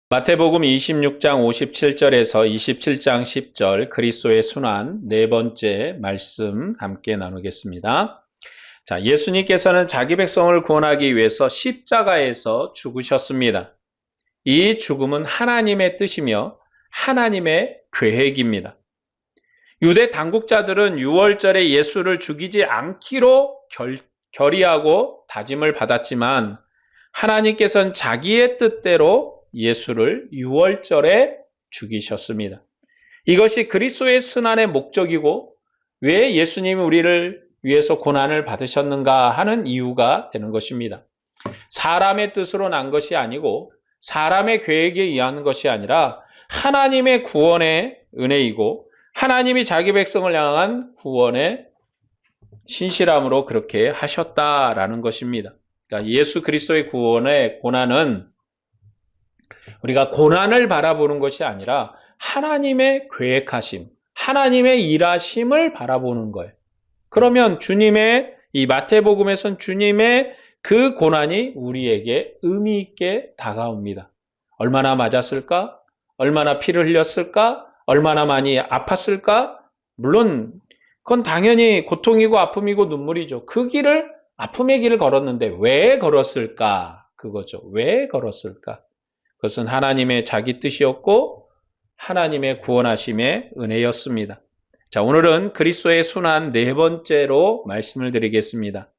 마태복음 26장 57절에서 27장 10절 그리스도의 순환 네 번째 말씀 함께 나누겠습니다. 자, 예수님께서는 자기 백성을 구원하기 위해서 십자가에서 죽으셨습니다. 이 죽음은 하나님의 뜻이며 하나님의 계획입니다. 유대 당국자들은 유월절에 예수를 죽이지 않기로 결의하고 다짐을 받았지만 하나님께서는 자기의 뜻대로 예수를 유월절에 죽이셨습니다. 이것이 그리스도의 순환의 목적이고 왜 예수님이 우리를 위해서 고난을 받으셨는가 하는 이유가 되는 것입니다. 사람의 뜻으로 난 것이 아니고 사람의 계획에 의한 것이 아니라 하나님의 구원의 은혜이고 하나님이 자기 백성을 향한 구원의 신실함으로 그렇게 하셨다라는 것입니다. 그러니까 예수 그리스도의 구원의 고난은 우리가 고난을 바라보는 것이 아니라 하나님의 계획하심, 하나님의 일하심을 바라보는 거예요. 그러면 주님의 이 마태복음에선 주님의 그 고난이 우리에게 의미 있게 다가옵니다. 얼마나 맞았을까? 얼마나 피를 흘렸을까? 얼마나 많이 아팠을까? 물론 그건 당연히 고통이고 아픔이고 눈물이죠. 그 길을 아픔의 길을 걸었는데 왜 걸었을까? 그거죠. 왜 걸었을까? 그것은 하나님의 자기 뜻이었고 하나님의 구원하심의 은혜였습니다. 자, 오늘은 그리스도의 순환 네 번째로 말씀을 드리겠습니다.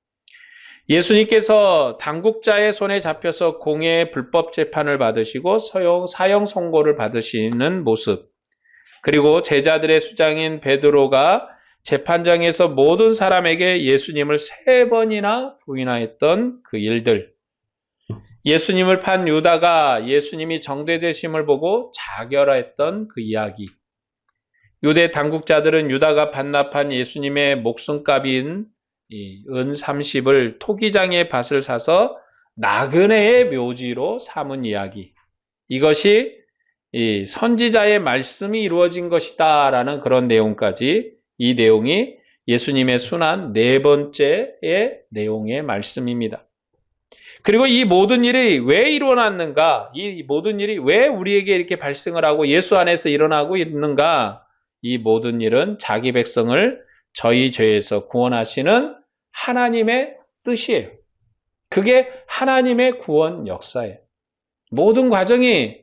예수님께서 당국자의 손에 잡혀서 공의 불법 재판을 받으시고 사형 선고를 받으시는 모습, 그리고 제자들의 수장인 베드로가 재판장에서 모든 사람에게 예수님을 3번이나 부인하였던 그 일들, 예수님을 판 유다가 예수님이 정죄되심을 보고 자결했던 그 이야기, 유대 당국자들은 유다가 반납한 예수님의 목숨값인 은 30을 토기장의 밭을 사서 나그네의 묘지로 삼은 이야기, 이것이 이 선지자의 말씀이 이루어진 것이다 라는 그런 내용까지, 이 내용이 예수님의 순환 네 번째의 내용의 말씀입니다. 그리고 이 모든 일이 왜 일어났는가, 이 모든 일이 왜 우리에게 이렇게 발생을 하고 예수 안에서 일어나고 있는가, 이 모든 일은 자기 백성을 저희 죄에서 구원하시는 하나님의 뜻이에요. 그게 하나님의 구원 역사예요. 모든 과정이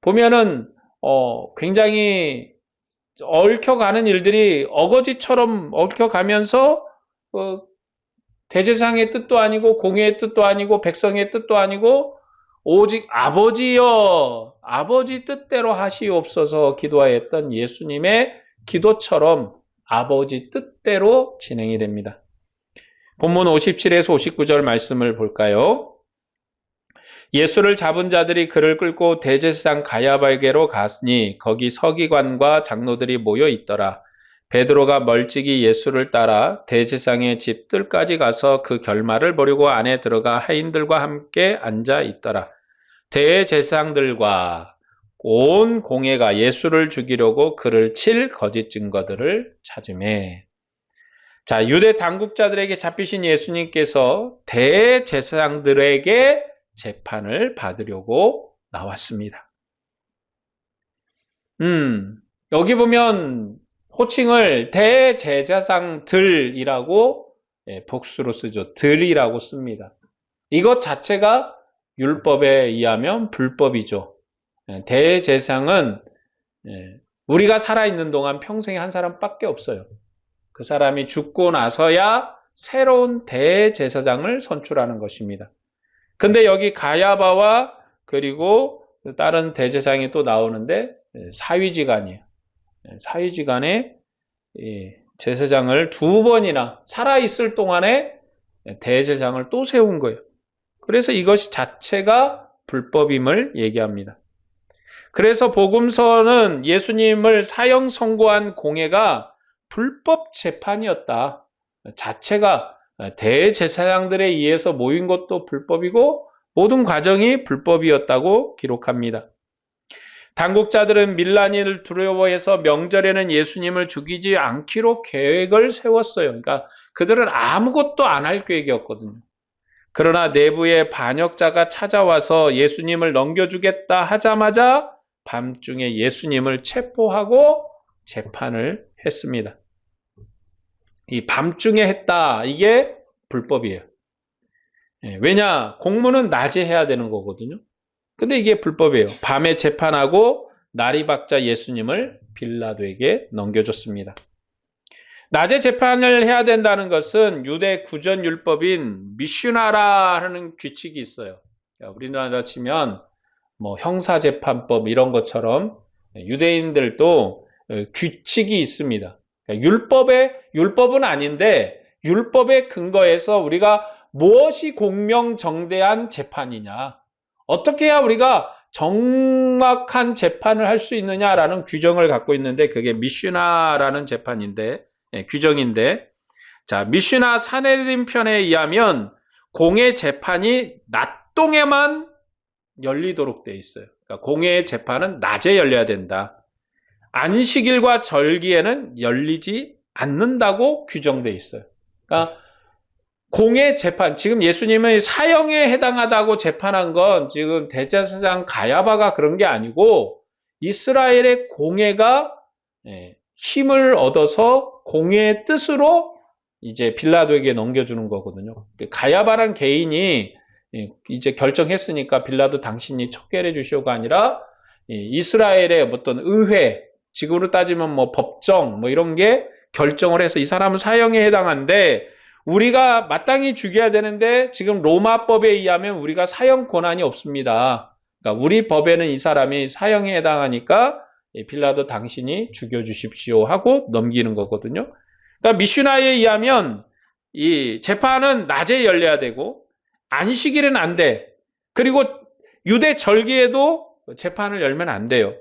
보면은 굉장히 얽혀가는 일들이 어거지처럼 얽혀가면서 대제사장의 뜻도 아니고 공의의 뜻도 아니고 백성의 뜻도 아니고 오직 아버지여 아버지 뜻대로 하시옵소서 기도하였던 예수님의 기도처럼 아버지 뜻대로 진행이 됩니다. 본문 57에서 59절 말씀을 볼까요? 예수를 잡은 자들이 그를 끌고 대제사장 가야바에게로 갔으니 거기 서기관과 장로들이 모여 있더라. 베드로가 멀찍이 예수를 따라 대제사장의 집 뜰까지 가서 그 결말을 보려고 안에 들어가 하인들과 함께 앉아 있더라. 대제사장들과 온 공회가 예수를 죽이려고 그를 칠 거짓 증거들을 찾으매. 자, 유대 당국자들에게 잡히신 예수님께서 대제사장들에게 재판을 받으려고 나왔습니다. 여기 보면 호칭을 대제사장들이라고 복수로 쓰죠. 들이라고 씁니다. 이것 자체가 율법에 의하면 불법이죠. 대제사장은 우리가 살아있는 동안 평생에 한 사람밖에 없어요. 그 사람이 죽고 나서야 새로운 대제사장을 선출하는 것입니다. 근데 여기 가야바와 그리고 다른 대제사장이 또 나오는데 사위지간이에요. 사위지간에 제사장을 2번이나 살아있을 동안에 대제사장을 또 세운 거예요. 그래서 이것이 자체가 불법임을 얘기합니다. 그래서 복음서는 예수님을 사형 선고한 공회가 불법 재판이었다. 자체가 대제사장들에 의해서 모인 것도 불법이고 모든 과정이 불법이었다고 기록합니다. 당국자들은 밀란을 두려워해서 명절에는 예수님을 죽이지 않기로 계획을 세웠어요. 그러니까 그들은 아무것도 안 할 계획이었거든요. 그러나 내부의 반역자가 찾아와서 예수님을 넘겨주겠다 하자마자 밤중에 예수님을 체포하고 재판을 했습니다. 이 밤중에 했다, 이게 불법이에요. 왜냐? 공문은 낮에 해야 되는 거거든요. 근데 이게 불법이에요. 밤에 재판하고 날이 밝자 예수님을 빌라도에게 넘겨줬습니다. 낮에 재판을 해야 된다는 것은 유대 구전율법인 미슈나라 하는 규칙이 있어요. 우리나라 치면 뭐 형사재판법 이런 것처럼 유대인들도 규칙이 있습니다. 율법은 아닌데 율법에 근거해서 우리가 무엇이 공명정대한 재판이냐, 어떻게 해야 우리가 정확한 재판을 할 수 있느냐라는 규정을 갖고 있는데 그게 미슈나라는 규정인데, 자, 미슈나 사네림 편에 의하면 공의 재판이 낮 동에만 열리도록 되어 있어요. 그러니까 공의 재판은 낮에 열려야 된다. 안식일과 절기에는 열리지 않는다고 규정되어 있어요. 그러니까 공의 재판, 지금 예수님의 사형에 해당하다고 재판한 건 지금 대제사장 가야바가 그런 게 아니고 이스라엘의 공회가 힘을 얻어서 공회의 뜻으로 이제 빌라도에게 넘겨주는 거거든요. 가야바란 개인이 이제 결정했으니까 빌라도 당신이 척결해 주시오가 아니라 이스라엘의 어떤 의회, 지금으로 따지면 뭐 법정 뭐 이런 게 결정을 해서 이 사람은 사형에 해당한데 우리가 마땅히 죽여야 되는데 지금 로마법에 의하면 우리가 사형 권한이 없습니다. 그러니까 우리 법에는 이 사람이 사형에 해당하니까 빌라도 당신이 죽여주십시오 하고 넘기는 거거든요. 그러니까 미슈나에 의하면 이 재판은 낮에 열려야 되고 안식일은 안 돼. 그리고 유대 절기에도 재판을 열면 안 돼요.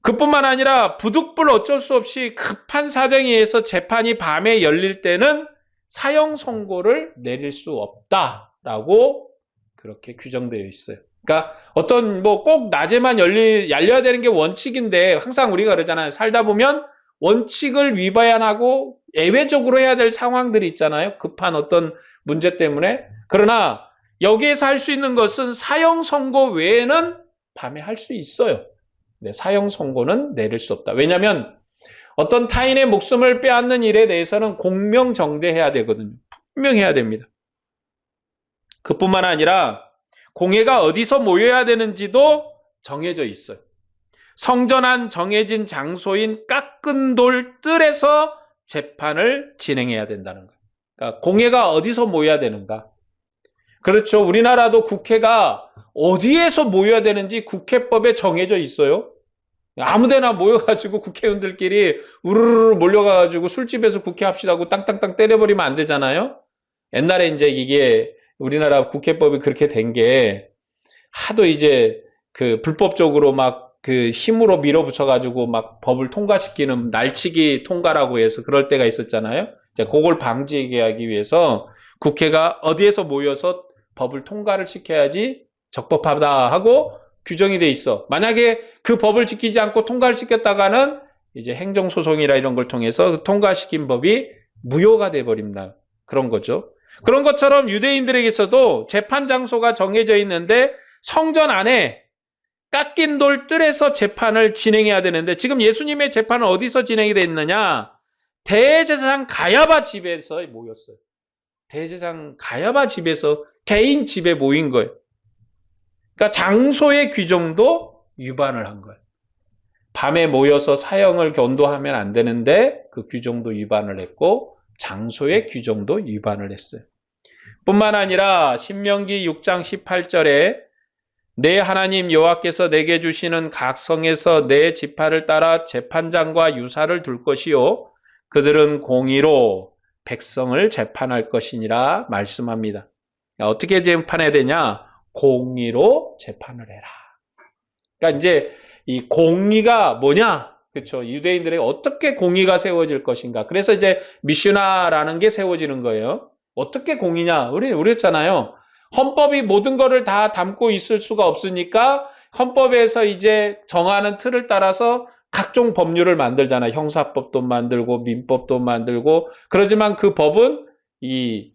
그뿐만 아니라 부득불 어쩔 수 없이 급한 사정에 의해서 재판이 밤에 열릴 때는 사형 선고를 내릴 수 없다라고 그렇게 규정되어 있어요. 그러니까 어떤 뭐 꼭 낮에만 열려야 되는 게 원칙인데 항상 우리가 그러잖아요. 살다 보면 원칙을 위반하고 예외적으로 해야 될 상황들이 있잖아요. 급한 어떤 문제 때문에. 그러나 여기에서 할 수 있는 것은 사형 선고 외에는 밤에 할 수 있어요. 사형 선고는 내릴 수 없다. 왜냐하면 어떤 타인의 목숨을 빼앗는 일에 대해서는 공명정대해야 되거든요. 분명해야 됩니다. 그뿐만 아니라 공회가 어디서 모여야 되는지도 정해져 있어요. 성전 안 정해진 장소인 깎은 돌 뜰에서 재판을 진행해야 된다는 거예요. 그러니까 공회가 어디서 모여야 되는가? 그렇죠. 우리나라도 국회가 어디에서 모여야 되는지 국회법에 정해져 있어요. 아무데나 모여가지고 국회의원들끼리 우르르 몰려가가지고 술집에서 국회 합시다고 땅땅땅 때려버리면 안 되잖아요. 옛날에 이제 이게 우리나라 국회법이 그렇게 된 게 하도 이제 그 불법적으로 막 그 힘으로 밀어붙여가지고 막 법을 통과시키는 날치기 통과라고 해서 그럴 때가 있었잖아요. 이제 그걸 방지하기 위해서 국회가 어디에서 모여서 법을 통과를 시켜야지 적법하다 하고 규정이 돼 있어. 만약에 그 법을 지키지 않고 통과를 시켰다가는 이제 행정소송이라 이런 걸 통해서 통과시킨 법이 무효가 돼버립니다. 그런 거죠. 그런 것처럼 유대인들에게서도 재판 장소가 정해져 있는데 성전 안에 깎인 돌 뜰에서 재판을 진행해야 되는데 지금 예수님의 재판은 어디서 진행이 됐느냐? 대제사장 가야바 집에서 모였어요. 대제사장 가야바 집에서 개인 집에 모인 거예요. 그러니까 장소의 규정도 위반을 한 거예요. 밤에 모여서 사형을 견도하면 안 되는데 그 규정도 위반을 했고 장소의 규정도 위반을 했어요. 뿐만 아니라 신명기 6장 18절에 내 하나님 여호와께서 내게 주시는 각 성에서 내 지파를 따라 재판장과 유사를 둘 것이요 그들은 공의로 백성을 재판할 것이니라 말씀합니다. 어떻게 재판해야 되냐? 공의로 재판을 해라. 그러니까 이제 이 공의가 뭐냐? 그렇죠. 유대인들에게 어떻게 공의가 세워질 것인가? 그래서 이제 미슈나라는 게 세워지는 거예요. 어떻게 공의냐? 우리 했잖아요. 헌법이 모든 것을 다 담고 있을 수가 없으니까 헌법에서 이제 정하는 틀을 따라서 각종 법률을 만들잖아요. 형사법도 만들고 민법도 만들고 그러지만 그 법은 이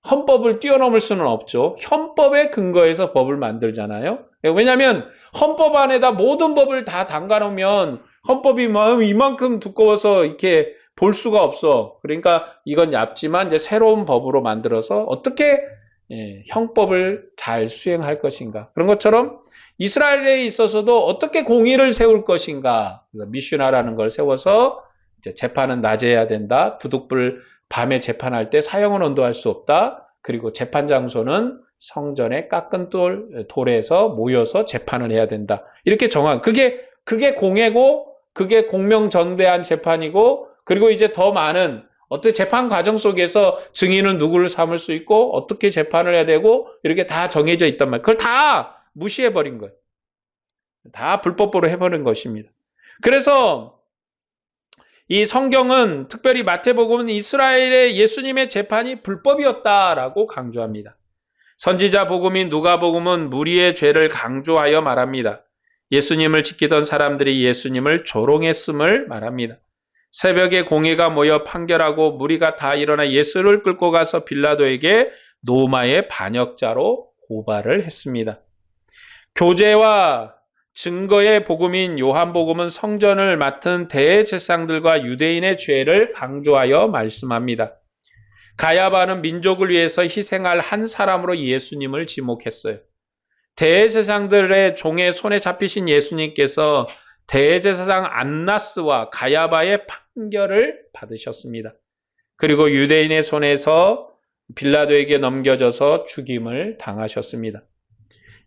헌법을 뛰어넘을 수는 없죠. 헌법에 근거해서 법을 만들잖아요. 왜냐하면 헌법 안에다 모든 법을 다 담가놓으면 헌법이 이만큼 두꺼워서 이렇게 볼 수가 없어. 그러니까 이건 얇지만 이제 새로운 법으로 만들어서 어떻게 형법을 잘 수행할 것인가. 그런 것처럼 이스라엘에 있어서도 어떻게 공의를 세울 것인가. 미슈나라는 걸 세워서 이제 재판은 낮에 해야 된다. 도둑불 밤에 재판할 때 사형은 언도할 수 없다. 그리고 재판 장소는 성전에 깎은 돌에서 모여서 재판을 해야 된다. 이렇게 정한 그게 공회고 그게 공명정대한 재판이고 그리고 이제 더 많은 어떻게 재판 과정 속에서 증인은 누구를 삼을 수 있고 어떻게 재판을 해야 되고 이렇게 다 정해져 있단 말이에요. 그걸 다 무시해버린 거예요. 다 불법으로 해버린 것입니다. 그래서 이 성경은 특별히 마태복음은 이스라엘의 예수님의 재판이 불법이었다라고 강조합니다. 선지자 복음인 누가복음은 무리의 죄를 강조하여 말합니다. 예수님을 지키던 사람들이 예수님을 조롱했음을 말합니다. 새벽에 공회가 모여 판결하고 무리가 다 일어나 예수를 끌고 가서 빌라도에게 로마의 반역자로 고발을 했습니다. 교제와 증거의 복음인 요한복음은 성전을 맡은 대제사장들과 유대인의 죄를 강조하여 말씀합니다. 가야바는 민족을 위해서 희생할 한 사람으로 예수님을 지목했어요. 대제사장들의 종의 손에 잡히신 예수님께서 대제사장 안나스와 가야바의 판결을 받으셨습니다. 그리고 유대인의 손에서 빌라도에게 넘겨져서 죽임을 당하셨습니다.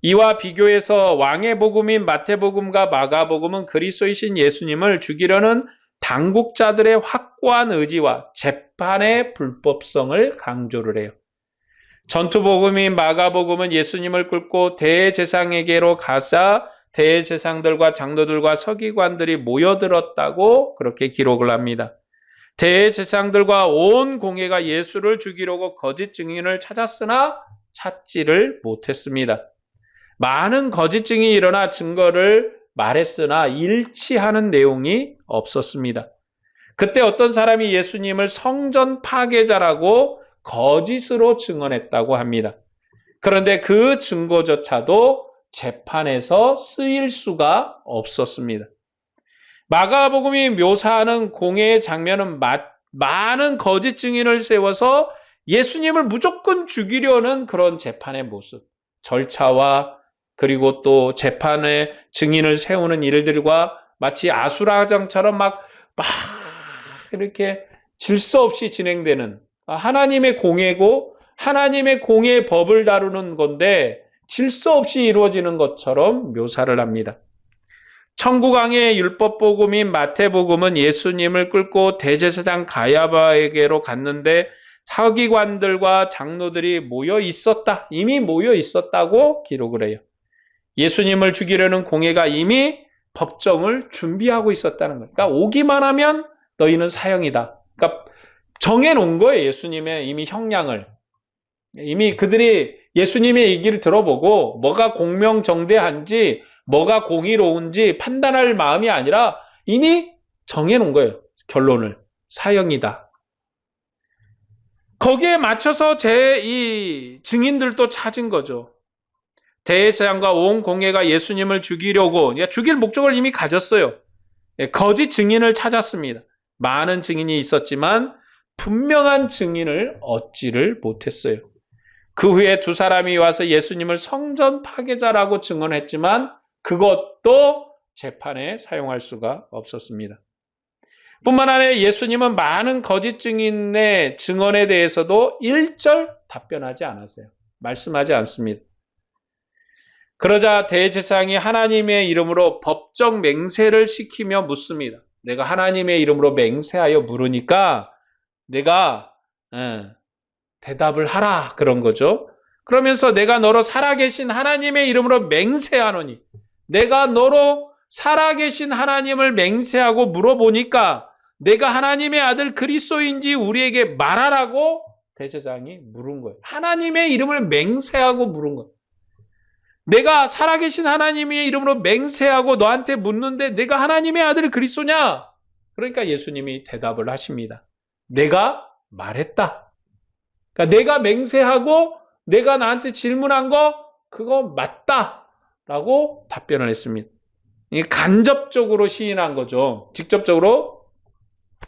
이와 비교해서 왕의 복음인 마태복음과 마가복음은 그리스도이신 예수님을 죽이려는 당국자들의 확고한 의지와 재판의 불법성을 강조를 해요. 전투복음인 마가복음은 예수님을 끌고 대제사장에게로 가자 대제사장들과 장로들과 서기관들이 모여들었다고 그렇게 기록을 합니다. 대제사장들과 온 공회가 예수를 죽이려고 거짓 증인을 찾았으나 찾지를 못했습니다. 많은 거짓 증인이 일어나 증거를 말했으나 일치하는 내용이 없었습니다. 그때 어떤 사람이 예수님을 성전 파괴자라고 거짓으로 증언했다고 합니다. 그런데 그 증거조차도 재판에서 쓰일 수가 없었습니다. 마가복음이 묘사하는 공회의 장면은 많은 거짓 증인을 세워서 예수님을 무조건 죽이려는 그런 재판의 모습, 절차와 그리고 또 재판의 증인을 세우는 일들과 마치 아수라장처럼 막 이렇게 질서 없이 진행되는 하나님의 공회고 하나님의 공회의 법을 다루는 건데 질서 없이 이루어지는 것처럼 묘사를 합니다. 천국왕의 율법복음인 마태복음은 예수님을 끌고 대제사장 가야바에게로 갔는데 서기관들과 장로들이 모여 있었다. 이미 모여 있었다고 기록을 해요. 예수님을 죽이려는 공회가 이미 법정을 준비하고 있었다는 거예요. 그러니까 오기만 하면 너희는 사형이다. 그러니까 정해놓은 거예요. 예수님의 이미 형량을. 이미 그들이 예수님의 얘기를 들어보고 뭐가 공명정대한지 뭐가 공의로운지 판단할 마음이 아니라 이미 정해놓은 거예요. 결론을. 사형이다. 거기에 맞춰서 이 증인들도 찾은 거죠. 대제사장과 온 공회가 예수님을 죽이려고 죽일 목적을 이미 가졌어요. 거짓 증인을 찾았습니다. 많은 증인이 있었지만 분명한 증인을 얻지를 못했어요. 그 후에 두 사람이 와서 예수님을 성전 파괴자라고 증언했지만 그것도 재판에 사용할 수가 없었습니다. 뿐만 아니라 예수님은 많은 거짓 증인의 증언에 대해서도 일절 답변하지 않았어요. 말씀하지 않습니다. 그러자 대제사장이 하나님의 이름으로 법정 맹세를 시키며 묻습니다. 내가 하나님의 이름으로 맹세하여 물으니까 내가 대답을 하라 그런 거죠. 그러면서 내가 너로 살아계신 하나님의 이름으로 맹세하노니 내가 너로 살아계신 하나님을 맹세하고 물어보니까 내가 하나님의 아들 그리스도인지 우리에게 말하라고 대제사장이 물은 거예요. 하나님의 이름을 맹세하고 물은 거예요. 내가 살아계신 하나님의 이름으로 맹세하고 너한테 묻는데 내가 하나님의 아들 그리스도냐? 그러니까 예수님이 대답을 하십니다. 내가 말했다. 그러니까 내가 맹세하고 내가 나한테 질문한 거 그거 맞다라고 답변을 했습니다. 이게 간접적으로 시인한 거죠. 직접적으로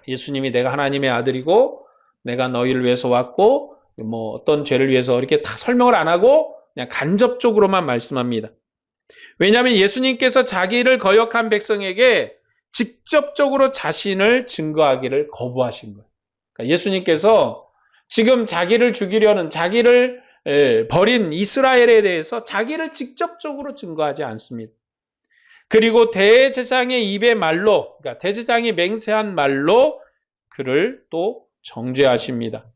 예수님이 내가 하나님의 아들이고 내가 너희를 위해서 왔고 뭐 어떤 죄를 위해서 이렇게 다 설명을 안 하고 그냥 간접적으로만 말씀합니다. 왜냐하면 예수님께서 자기를 거역한 백성에게 직접적으로 자신을 증거하기를 거부하신 거예요. 그러니까 예수님께서 지금 자기를 죽이려는 자기를 버린 이스라엘에 대해서 자기를 직접적으로 증거하지 않습니다. 그리고 대제사장의 입의 말로, 그러니까 대제사장이 맹세한 말로 그를 또 정죄하십니다.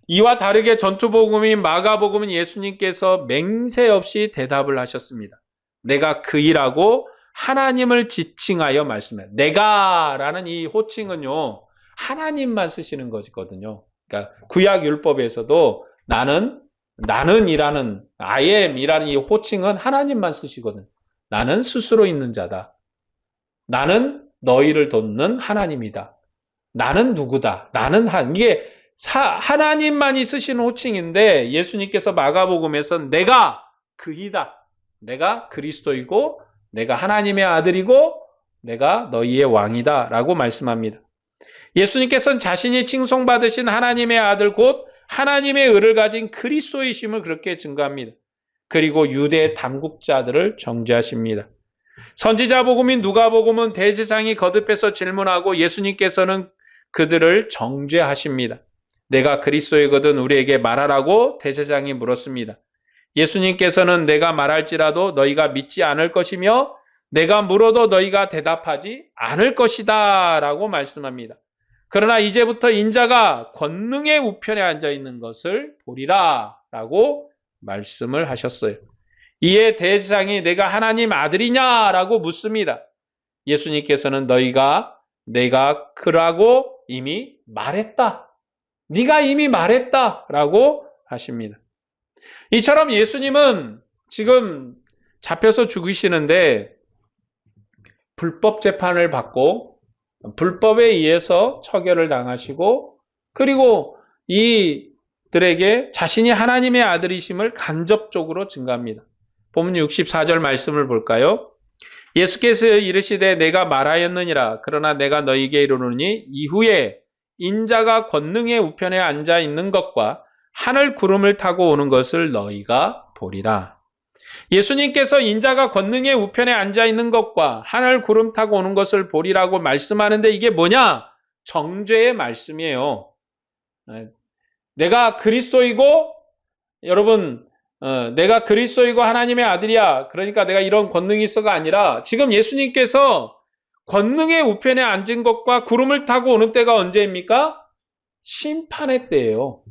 이와 다르게 전투복음인 마가복음은 예수님께서 맹세 없이 대답을 하셨습니다. 내가 그이라고 하나님을 지칭하여 말씀해요. 내가라는 이 호칭은요, 하나님만 쓰시는 거거든요. 그러니까 구약 율법에서도 나는이라는 I am이라는 이 호칭은 하나님만 쓰시거든요. 나는 스스로 있는 자다. 나는 너희를 돕는 하나님이다. 나는 누구다. 이게 하나님만이 쓰시는 호칭인데 예수님께서 마가복음에서 내가 그이다. 내가 그리스도이고 내가 하나님의 아들이고 내가 너희의 왕이다 라고 말씀합니다. 예수님께서는 자신이 칭송받으신 하나님의 아들 곧 하나님의 의를 가진 그리스도이심을 그렇게 증거합니다. 그리고 유대 당국자들을 정죄하십니다. 선지자 복음인 누가복음은 대제사장이 거듭해서 질문하고 예수님께서는 그들을 정죄하십니다. 내가 그리스도이거든 우리에게 말하라고 대제사장이 물었습니다. 예수님께서는 내가 말할지라도 너희가 믿지 않을 것이며 내가 물어도 너희가 대답하지 않을 것이다 라고 말씀합니다. 그러나 이제부터 인자가 권능의 우편에 앉아 있는 것을 보리라 라고 말씀을 하셨어요. 이에 대제사장이 내가 하나님 아들이냐라고 묻습니다. 예수님께서는 내가 그라고 이미 말했다. 네가 이미 말했다라고 하십니다. 이처럼 예수님은 지금 잡혀서 죽으시는데 불법 재판을 받고 불법에 의해서 처결을 당하시고 그리고 이들에게 자신이 하나님의 아들이심을 간접적으로 증거합니다. 본문 64절 말씀을 볼까요? 예수께서 이르시되 내가 말하였느니라. 그러나 내가 너희에게 이르노니 이후에 인자가 권능의 우편에 앉아 있는 것과 하늘 구름을 타고 오는 것을 너희가 보리라. 예수님께서 인자가 권능의 우편에 앉아 있는 것과 하늘 구름 타고 오는 것을 보리라고 말씀하는데 이게 뭐냐? 정죄의 말씀이에요. 내가 그리스도이고 여러분 내가 그리스도이고 하나님의 아들이야. 그러니까 내가 이런 권능이 있어가 아니라 지금 예수님께서 권능의 우편에 앉은 것과 구름을 타고 오는 때가 언제입니까? 심판의 때예요.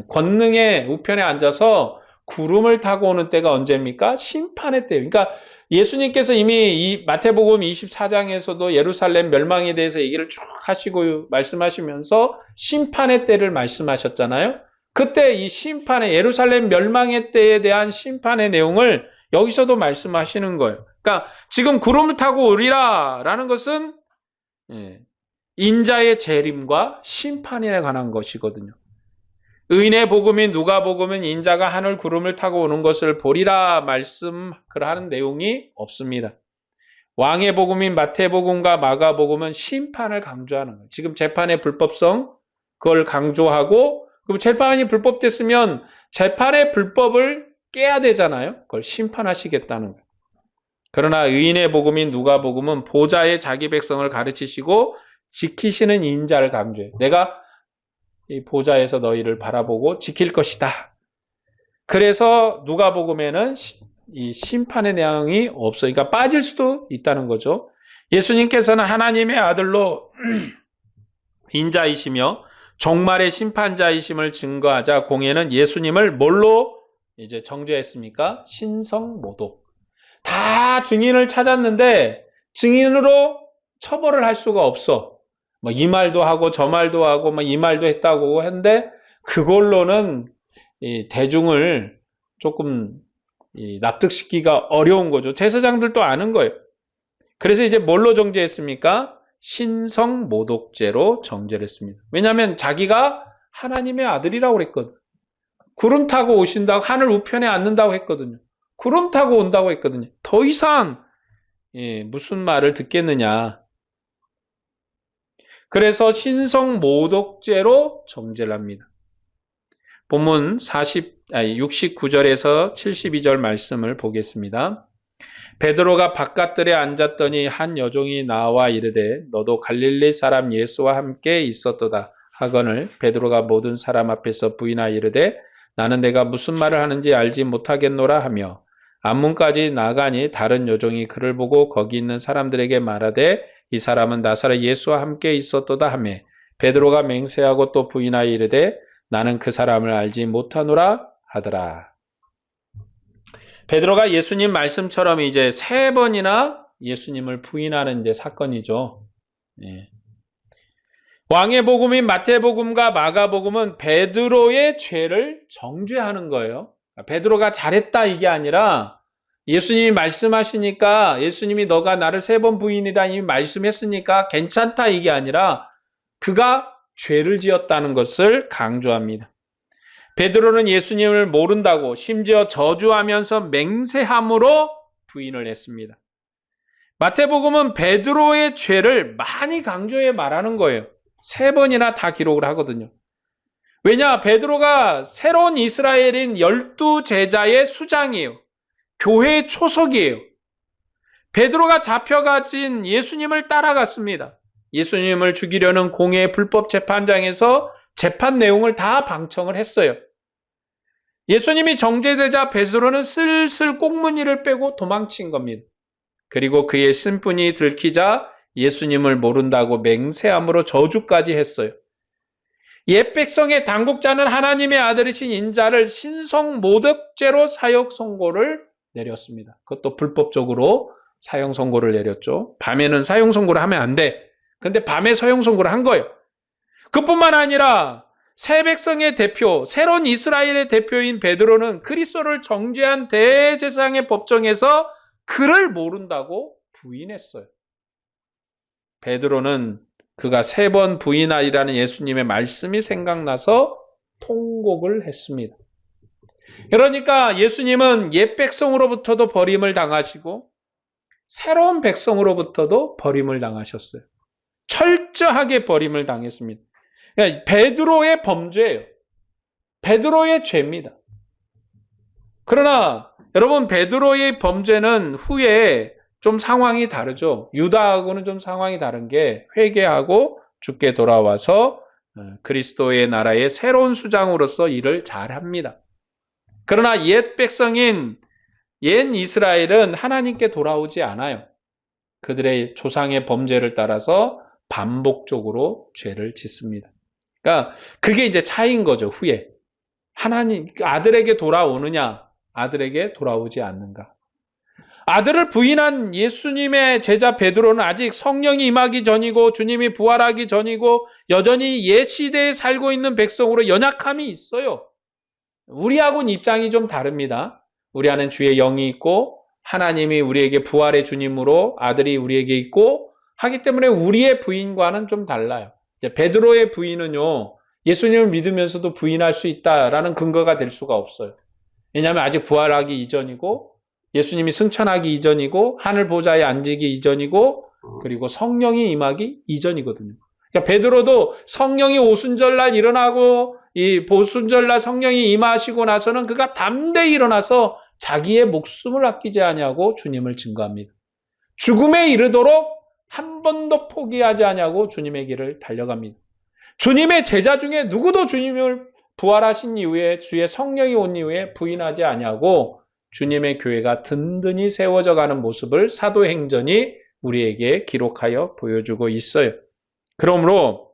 권능의 우편에 앉아서 구름을 타고 오는 때가 언제입니까? 심판의 때예요. 그러니까 예수님께서 이미 이 마태복음 24장에서도 예루살렘 멸망에 대해서 얘기를 쭉 하시고 말씀하시면서 심판의 때를 말씀하셨잖아요. 그때 이 심판의 예루살렘 멸망의 때에 대한 심판의 내용을 여기서도 말씀하시는 거예요. 그러니까 지금 구름을 타고 오리라 라는 것은 인자의 재림과 심판에 관한 것이거든요. 의인의 복음인 누가복음은 인자가 하늘 구름을 타고 오는 것을 보리라 말씀하는 내용이 없습니다. 왕의 복음인 마태복음과 마가복음은 심판을 강조하는 거예요. 지금 재판의 불법성 그걸 강조하고 그럼 재판이 불법됐으면 재판의 불법을 깨야 되잖아요. 그걸 심판하시겠다는 거예요. 그러나 의인의 복음인 누가복음은 보좌의 자기 백성을 가르치시고 지키시는 인자를 강조해요. 내가 이 보좌에서 너희를 바라보고 지킬 것이다. 그래서 누가복음에는 이 심판의 내용이 없어요. 그러니까 빠질 수도 있다는 거죠. 예수님께서는 하나님의 아들로 인자이시며 종말의 심판자이심을 증거하자 공회는 예수님을 뭘로 이제 정죄했습니까? 신성모독. 다 증인을 찾았는데 증인으로 처벌을 할 수가 없어. 뭐 이 말도 하고 저 말도 하고 뭐 이 말도 했다고 했는데 그걸로는 이 대중을 조금 납득시키기가 어려운 거죠. 제사장들도 아는 거예요. 그래서 이제 뭘로 정죄했습니까? 신성모독죄로 정죄를 했습니다. 왜냐하면 자기가 하나님의 아들이라고 그랬거든. 구름 타고 오신다고, 하늘 우편에 앉는다고 했거든요. 구름 타고 온다고 했거든요. 더 이상 무슨 말을 듣겠느냐. 그래서 신성 모독죄로 정죄를 합니다. 본문 69절에서 72절 말씀을 보겠습니다. 베드로가 바깥들에 앉았더니 한 여종이 나와 이르되 너도 갈릴리 사람 예수와 함께 있었도다 하거늘 베드로가 모든 사람 앞에서 부인하여 이르되 나는 내가 무슨 말을 하는지 알지 못하겠노라 하며 앞문까지 나가니 다른 여종이 그를 보고 거기 있는 사람들에게 말하되 이 사람은 나사렛 예수와 함께 있었도다 하며 베드로가 맹세하고 또 부인하여 이르되 나는 그 사람을 알지 못하노라 하더라. 베드로가 예수님 말씀처럼 이제 3번이나 예수님을 부인하는 이제 사건이죠. 왕의 복음인 마태복음과 마가복음은 베드로의 죄를 정죄하는 거예요. 베드로가 잘했다 이게 아니라 예수님이 말씀하시니까 예수님이 너가 나를 3번 부인이다 이미 말씀했으니까 괜찮다 이게 아니라 그가 죄를 지었다는 것을 강조합니다. 베드로는 예수님을 모른다고 심지어 저주하면서 맹세함으로 부인을 했습니다. 마태복음은 베드로의 죄를 많이 강조해 말하는 거예요. 3번이나 다 기록을 하거든요. 왜냐? 베드로가 새로운 이스라엘인 12제자의 수장이에요. 교회의 초석이에요. 베드로가 잡혀가진 예수님을 따라갔습니다. 예수님을 죽이려는 공회 불법 재판장에서 재판 내용을 다 방청을 했어요. 예수님이 정죄되자 베드로는 슬슬 꽁무니를 빼고 도망친 겁니다. 그리고 그의 신분이 들키자 예수님을 모른다고 맹세함으로 저주까지 했어요. 옛 백성의 당국자는 하나님의 아들이신 인자를 신성 모독죄로 사형 선고를 내렸습니다. 그것도 불법적으로 사형 선고를 내렸죠. 밤에는 사형 선고를 하면 안 돼. 근데 밤에 사형 선고를 한 거예요. 그뿐만 아니라 새 백성의 대표, 새로운 이스라엘의 대표인 베드로는 그리스도를 정죄한 대제사장의 법정에서 그를 모른다고 부인했어요. 베드로는 그가 3번 부인하리라는 예수님의 말씀이 생각나서 통곡을 했습니다. 그러니까 예수님은 옛 백성으로부터도 버림을 당하시고 새로운 백성으로부터도 버림을 당하셨어요. 철저하게 버림을 당했습니다. 그러니까 베드로의 범죄예요. 베드로의 죄입니다. 그러나 여러분 베드로의 범죄는 후에 좀 상황이 다르죠. 유다하고는 좀 상황이 다른 게 회개하고 주께 돌아와서 그리스도의 나라의 새로운 수장으로서 일을 잘합니다. 그러나 옛 백성인 옛 이스라엘은 하나님께 돌아오지 않아요. 그들의 조상의 범죄를 따라서 반복적으로 죄를 짓습니다. 그러니까 그게 이제 차이인 거죠. 후에 하나님 아들에게 돌아오느냐 아들에게 돌아오지 않는가. 아들을 부인한 예수님의 제자 베드로는 아직 성령이 임하기 전이고 주님이 부활하기 전이고 여전히 옛 시대에 살고 있는 백성으로 연약함이 있어요. 우리하고는 입장이 좀 다릅니다. 우리 안에 주의 영이 있고 하나님이 우리에게 부활의 주님으로 아들이 우리에게 있고 하기 때문에 우리의 부인과는 좀 달라요. 베드로의 부인은요. 예수님을 믿으면서도 부인할 수 있다라는 근거가 될 수가 없어요. 왜냐하면 아직 부활하기 이전이고 예수님이 승천하기 이전이고 하늘 보좌에 앉기 이전이고 그리고 성령이 임하기 이전이거든요. 그러니까 베드로도 성령이 오순절날 일어나고 이 보순절날 성령이 임하시고 나서는 그가 담대히 일어나서 자기의 목숨을 아끼지 아니하고 주님을 증거합니다. 죽음에 이르도록 한 번도 포기하지 아니하고 주님의 길을 달려갑니다. 주님의 제자 중에 누구도 주님을 부활하신 이후에 주의 성령이 온 이후에 부인하지 아니하고 주님의 교회가 든든히 세워져 가는 모습을 사도행전이 우리에게 기록하여 보여주고 있어요. 그러므로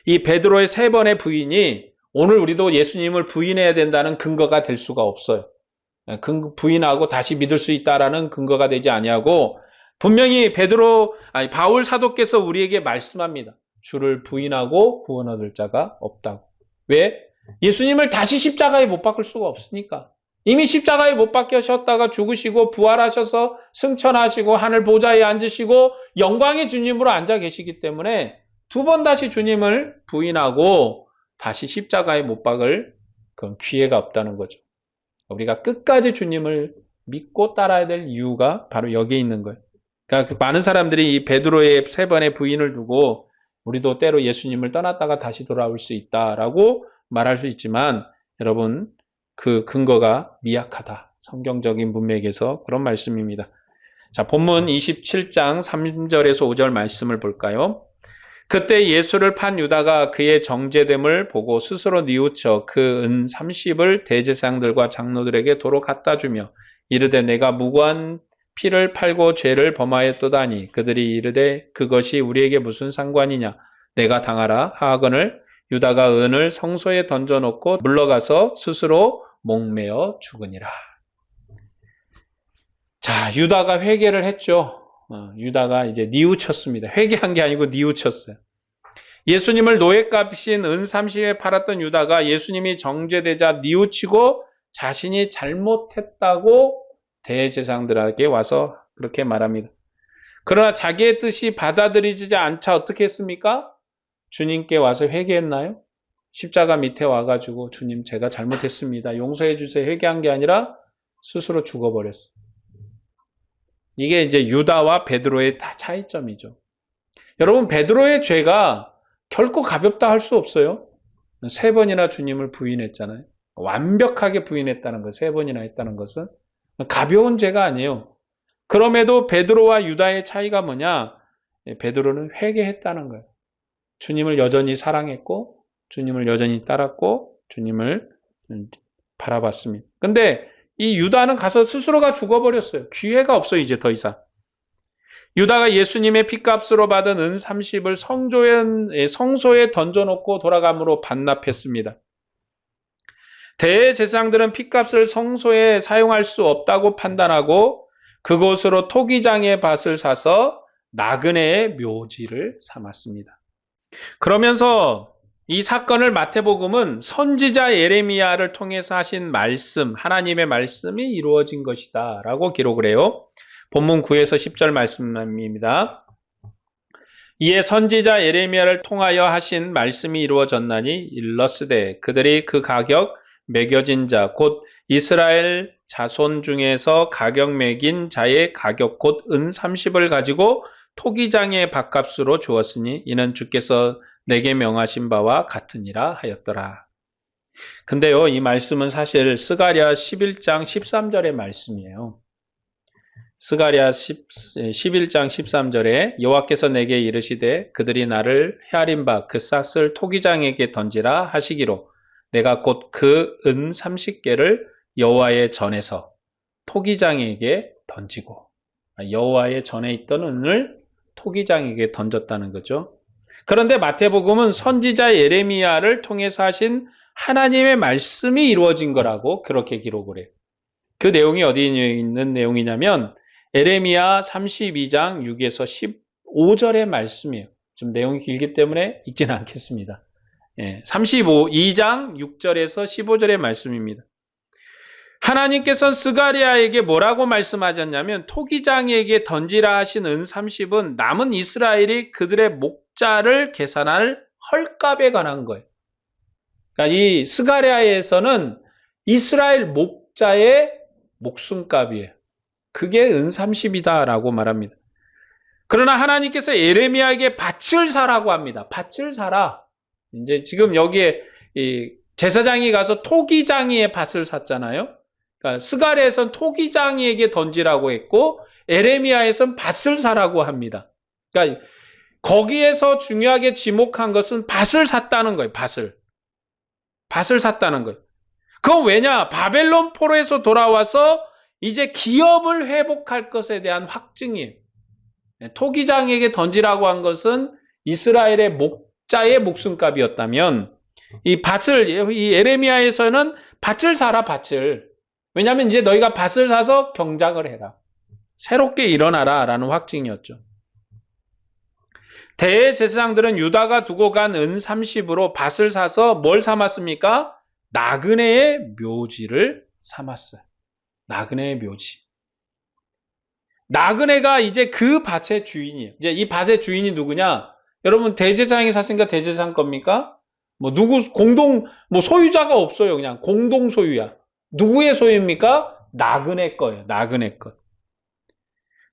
이 베드로의 3번의 부인이 오늘 우리도 예수님을 부인해야 된다는 근거가 될 수가 없어요. 부인하고 다시 믿을 수 있다라는 근거가 되지 아니하고 분명히 바울 사도께서 우리에게 말씀합니다. 주를 부인하고 구원 얻을 자가 없다고. 왜? 예수님을 다시 십자가에 못 박을 수가 없으니까. 이미 십자가에 못 박히셨다가 죽으시고 부활하셔서 승천하시고 하늘 보좌에 앉으시고 영광의 주님으로 앉아 계시기 때문에 2번 다시 주님을 부인하고 다시 십자가에 못 박을 그런 기회가 없다는 거죠. 우리가 끝까지 주님을 믿고 따라야 될 이유가 바로 여기에 있는 거예요. 그러니까 많은 사람들이 이 베드로의 3번의 부인을 두고 우리도 때로 예수님을 떠났다가 다시 돌아올 수 있다라고 말할 수 있지만 여러분 그 근거가 미약하다. 성경적인 문맥에서 그런 말씀입니다. 자, 본문 27장 3절에서 5절 말씀을 볼까요? 그때 예수를 판 유다가 그의 정죄됨을 보고 스스로 뉘우쳐 그 은 30을 대제사장들과 장로들에게 도로 갖다 주며 이르되 내가 무고한 피를 팔고 죄를 범하였도다니 그들이 이르되 그것이 우리에게 무슨 상관이냐 내가 당하라 하거늘 유다가 은을 성소에 던져놓고 물러가서 스스로 목매어 죽으니라. 자, 유다가 회개를 했죠. 유다가 이제 뉘우쳤습니다. 회개한 게 아니고 뉘우쳤어요. 예수님을 노예값인 은 30에 팔았던 유다가 예수님이 정죄되자 뉘우치고 자신이 잘못했다고 대제사장들에게 와서 그렇게 말합니다. 그러나 자기의 뜻이 받아들이지 않자 어떻게 했습니까? 주님께 와서 회개했나요? 십자가 밑에 와가지고 주님 제가 잘못했습니다. 용서해 주세요. 회개한 게 아니라 스스로 죽어버렸어요. 이게 이제 유다와 베드로의 다 차이점이죠. 여러분 베드로의 죄가 결코 가볍다 할 수 없어요. 3번이나 주님을 부인했잖아요. 완벽하게 부인했다는 것, 3번이나 했다는 것은 가벼운 죄가 아니에요. 그럼에도 베드로와 유다의 차이가 뭐냐? 베드로는 회개했다는 거예요. 주님을 여전히 사랑했고 주님을 여전히 따랐고 주님을 바라봤습니다. 근데 이 유다는 가서 스스로가 죽어버렸어요. 기회가 없어요. 이제 더 이상. 유다가 예수님의 핏값으로 받은 은 30을 성소에 던져놓고 돌아감으로 반납했습니다. 대제사장들은 핏값을 성소에 사용할 수 없다고 판단하고 그곳으로 토기장의 밭을 사서 나그네의 묘지를 삼았습니다. 그러면서 이 사건을 마태복음은 선지자 예레미야를 통해서 하신 말씀, 하나님의 말씀이 이루어진 것이다 라고 기록을 해요. 본문 9에서 10절 말씀입니다. 이에 선지자 예레미야를 통하여 하신 말씀이 이루어졌나니 일러스되 그들이 그 가격 매겨진 자 곧 이스라엘 자손 중에서 가격 매긴 자의 가격 곧 은 30을 가지고 토기장의 밭값으로 주었으니 이는 주께서 내게 명하신 바와 같으니라 하였더라. 근데요, 이 말씀은 사실 스가랴 11장 13절의 말씀이에요. 스가랴 11장 13절에 여호와께서 내게 이르시되 그들이 나를 헤아린 바 그 싹을 토기장에게 던지라 하시기로 내가 곧 그 은 30개를 여호와의 전에서 토기장에게 던지고 여호와의 전에 있던 은을 토기장에게 던졌다는 거죠. 그런데 마태복음은 선지자 예레미야를 통해서 하신 하나님의 말씀이 이루어진 거라고 그렇게 기록을 해요. 그 내용이 어디에 있는 내용이냐면 예레미야 32장 6에서 15절의 말씀이에요. 좀 내용이 길기 때문에 읽지는 않겠습니다. 32장 6절에서 15절의 말씀입니다. 하나님께서는 스가랴에게 뭐라고 말씀하셨냐면 토기장에게 던지라 하신 은 30은 남은 이스라엘이 그들의 목자를 계산할 헐값에 관한 거예요. 그러니까 이 스가랴에서는 이스라엘 목자의 목숨값이에요. 그게 은 30이다라고 말합니다. 그러나 하나님께서 예레미야에게 밭을 사라고 합니다. 밭을 사라. 이제 지금 여기에 이 제사장이 가서 토기장이의 밭을 샀잖아요. 그러니까 스가랴에서는 토기장이에게 던지라고 했고 예레미야에서는 밭을 사라고 합니다. 그러니까 거기에서 중요하게 지목한 것은 밭을 샀다는 거예요. 밭을 샀다는 거예요. 그건 왜냐? 바벨론 포로에서 돌아와서 이제 기업을 회복할 것에 대한 확증이에요. 토기장에게 던지라고 한 것은 이스라엘의 목자의 목숨값이었다면 이 예레미야에서는 밭을 사라, 밭을. 왜냐하면 이제 너희가 밭을 사서 경작을 해라. 새롭게 일어나라 라는 확증이었죠. 대제사장들은 유다가 두고 간 은 30으로 밭을 사서 뭘 삼았습니까? 나그네의 묘지를 삼았어요. 나그네의 묘지. 나그네가 이제 그 밭의 주인이에요. 이제 이 밭의 주인이 누구냐? 여러분 대제사장이 샀으니까 대제사장 겁니까? 소유자가 없어요. 그냥 공동 소유야. 누구의 소유입니까? 나그네 거예요. 나그네 것.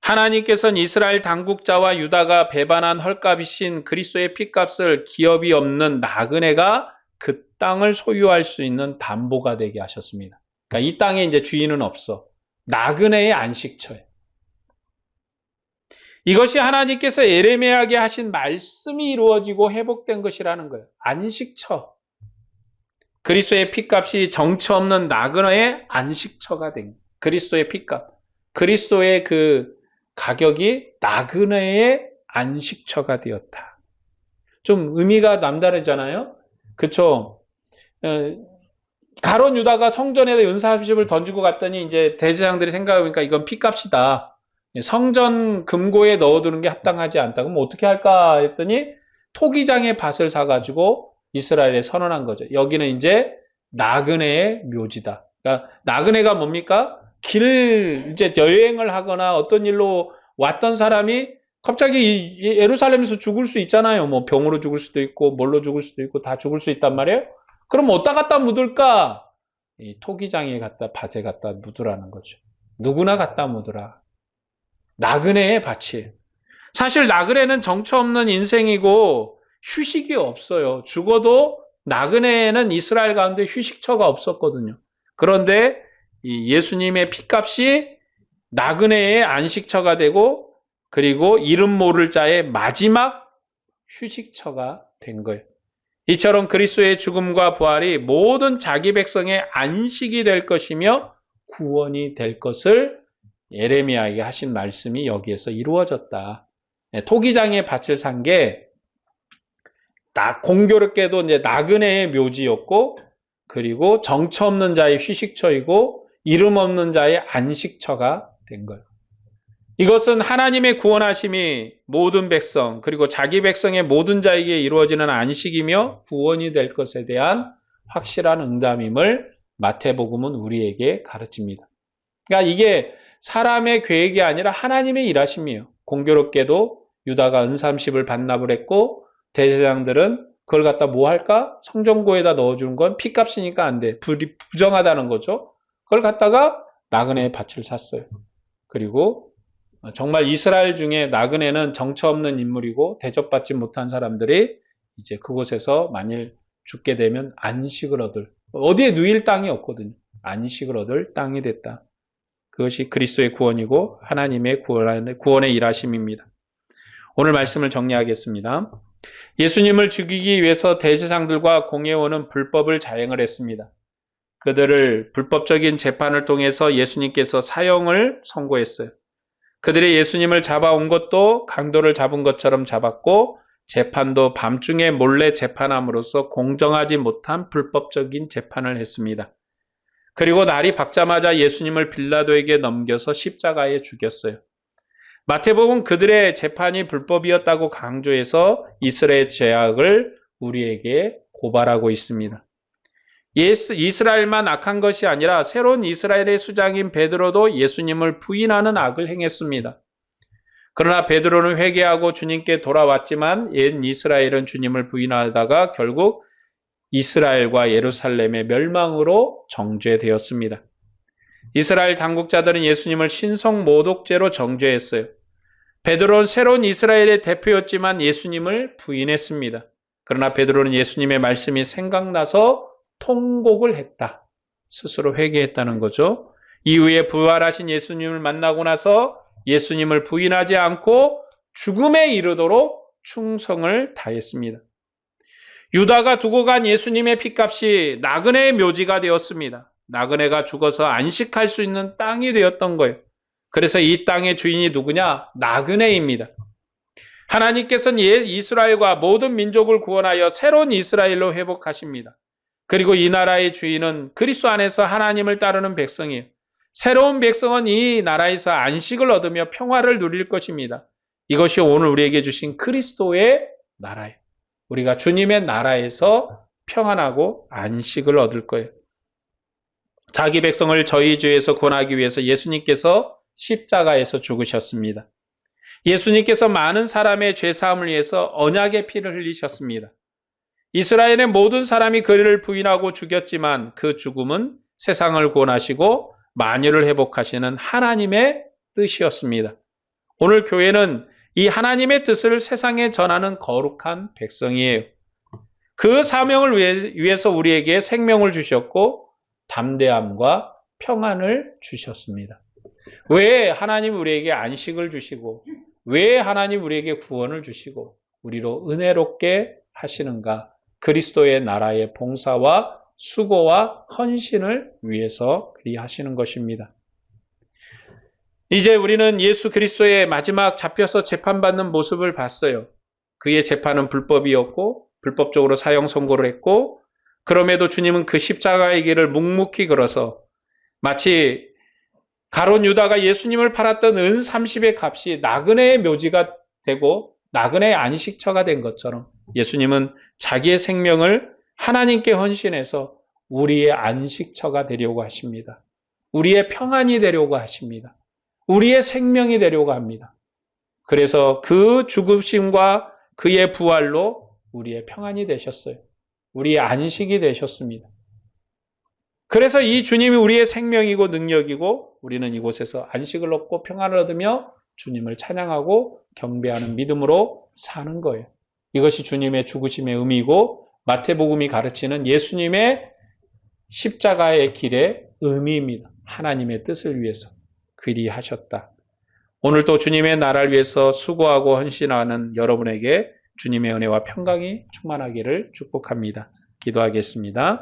하나님께서는 이스라엘 당국자와 유다가 배반한 헐값이신 그리스도의 핏값을 기업이 없는 나그네가 그 땅을 소유할 수 있는 담보가 되게 하셨습니다. 그러니까 이 땅에 이제 주인은 없어. 나그네의 안식처예요. 이것이 하나님께서 예레미야에게 하신 말씀이 이루어지고 회복된 것이라는 거예요. 안식처. 그리스도의 핏값이 정처 없는 나그네의 안식처가 된 거예요. 그리스도의 핏값. 그리스도의 그 가격이 나그네의 안식처가 되었다. 좀 의미가 남다르잖아요. 그쵸? 가룟 유다가 성전에다 연사십을 던지고 갔더니 이제 대제사장들이 생각해보니까 이건 핏값이다. 성전 금고에 넣어두는 게 합당하지 않다. 그럼 어떻게 할까 했더니 토기장의 밭을 사가지고 이스라엘에 선언한 거죠. 여기는 이제 나그네의 묘지다. 그러니까 나그네가 뭡니까? 이제 여행을 하거나 어떤 일로 왔던 사람이 갑자기 예루살렘에서 죽을 수 있잖아요. 뭐 병으로 죽을 수도 있고 뭘로 죽을 수도 있고 다 죽을 수 있단 말이에요. 그럼 어디다 갖다 묻을까? 이 토기장에 밭에 갖다 묻으라는 거죠. 누구나 갖다 묻으라. 나그네의 밭이. 사실 나그네는 정처 없는 인생이고 휴식이 없어요. 죽어도 나그네는 이스라엘 가운데 휴식처가 없었거든요. 그런데 이 예수님의 핏값이 나그네의 안식처가 되고 그리고 이름 모를 자의 마지막 휴식처가 된 거예요. 이처럼 그리스도의 죽음과 부활이 모든 자기 백성의 안식이 될 것이며 구원이 될 것을 예레미야에게 하신 말씀이 여기에서 이루어졌다. 토기장의 밭을 산 게 공교롭게도 이제 나그네의 묘지였고 그리고 정처 없는 자의 휴식처이고 이름 없는 자의 안식처가 된 거예요. 이것은 하나님의 구원하심이 모든 백성 그리고 자기 백성의 모든 자에게 이루어지는 안식이며 구원이 될 것에 대한 확실한 응답임을 마태복음은 우리에게 가르칩니다. 그러니까 이게 사람의 계획이 아니라 하나님의 일하심이에요. 공교롭게도 유다가 은삼십을 반납을 했고 대제사장들은 그걸 갖다 뭐 할까? 성전고에다 넣어주는 건 핏값이니까 안 돼. 부정하다는 거죠. 그걸 갖다가 나그네의 밭을 샀어요. 그리고 정말 이스라엘 중에 나그네는 정처 없는 인물이고 대접받지 못한 사람들이 이제 그곳에서 만일 죽게 되면 안식을 얻을, 어디에 누일 땅이 없거든요. 안식을 얻을 땅이 됐다. 그것이 그리스도의 구원이고 하나님의 구원의 일하심입니다. 오늘 말씀을 정리하겠습니다. 예수님을 죽이기 위해서 대제사장들과 공회원은 불법을 자행을 했습니다. 그들을 불법적인 재판을 통해서 예수님께서 사형을 선고했어요. 그들이 예수님을 잡아온 것도 강도를 잡은 것처럼 잡았고 재판도 밤중에 몰래 재판함으로써 공정하지 못한 불법적인 재판을 했습니다. 그리고 날이 밝자마자 예수님을 빌라도에게 넘겨서 십자가에 죽였어요. 마태복음 그들의 재판이 불법이었다고 강조해서 이스라엘 죄악을 우리에게 고발하고 있습니다. 이스라엘만 악한 것이 아니라 새로운 이스라엘의 수장인 베드로도 예수님을 부인하는 악을 행했습니다. 그러나 베드로는 회개하고 주님께 돌아왔지만 옛 이스라엘은 주님을 부인하다가 결국 이스라엘과 예루살렘의 멸망으로 정죄되었습니다. 이스라엘 당국자들은 예수님을 신성모독죄로 정죄했어요. 베드로는 새로운 이스라엘의 대표였지만 예수님을 부인했습니다. 그러나 베드로는 예수님의 말씀이 생각나서 통곡을 했다. 스스로 회개했다는 거죠. 이후에 부활하신 예수님을 만나고 나서 예수님을 부인하지 않고 죽음에 이르도록 충성을 다했습니다. 유다가 두고 간 예수님의 핏값이 나그네의 묘지가 되었습니다. 나그네가 죽어서 안식할 수 있는 땅이 되었던 거예요. 그래서 이 땅의 주인이 누구냐? 나그네입니다. 하나님께서는 이스라엘과 모든 민족을 구원하여 새로운 이스라엘로 회복하십니다. 그리고 이 나라의 주인은 그리스도 안에서 하나님을 따르는 백성이에요. 새로운 백성은 이 나라에서 안식을 얻으며 평화를 누릴 것입니다. 이것이 오늘 우리에게 주신 그리스도의 나라예요. 우리가 주님의 나라에서 평안하고 안식을 얻을 거예요. 자기 백성을 저희 죄에서 구원하기 위해서 예수님께서 십자가에서 죽으셨습니다. 예수님께서 많은 사람의 죄사함을 위해서 언약의 피를 흘리셨습니다. 이스라엘의 모든 사람이 그를 부인하고 죽였지만 그 죽음은 세상을 구원하시고 만유를 회복하시는 하나님의 뜻이었습니다. 오늘 교회는 이 하나님의 뜻을 세상에 전하는 거룩한 백성이에요. 그 사명을 위해서 우리에게 생명을 주셨고 담대함과 평안을 주셨습니다. 왜 하나님 우리에게 안식을 주시고 왜 하나님 우리에게 구원을 주시고 우리로 은혜롭게 하시는가? 그리스도의 나라의 봉사와 수고와 헌신을 위해서 그리하시는 것입니다. 이제 우리는 예수 그리스도의 마지막 잡혀서 재판받는 모습을 봤어요. 그의 재판은 불법이었고 불법적으로 사형 선고를 했고 그럼에도 주님은 그 십자가의 길을 묵묵히 걸어서 마치 가룟 유다가 예수님을 팔았던 은 30의 값이 나그네의 묘지가 되고 나그네의 안식처가 된 것처럼 예수님은 자기의 생명을 하나님께 헌신해서 우리의 안식처가 되려고 하십니다. 우리의 평안이 되려고 하십니다. 우리의 생명이 되려고 합니다. 그래서 그 죽으심과 그의 부활로 우리의 평안이 되셨어요. 우리의 안식이 되셨습니다. 그래서 이 주님이 우리의 생명이고 능력이고 우리는 이곳에서 안식을 얻고 평안을 얻으며 주님을 찬양하고 경배하는 믿음으로 사는 거예요. 이것이 주님의 죽으심의 의미이고 마태복음이 가르치는 예수님의 십자가의 길의 의미입니다. 하나님의 뜻을 위해서 그리하셨다. 오늘도 주님의 나라를 위해서 수고하고 헌신하는 여러분에게 주님의 은혜와 평강이 충만하기를 축복합니다. 기도하겠습니다.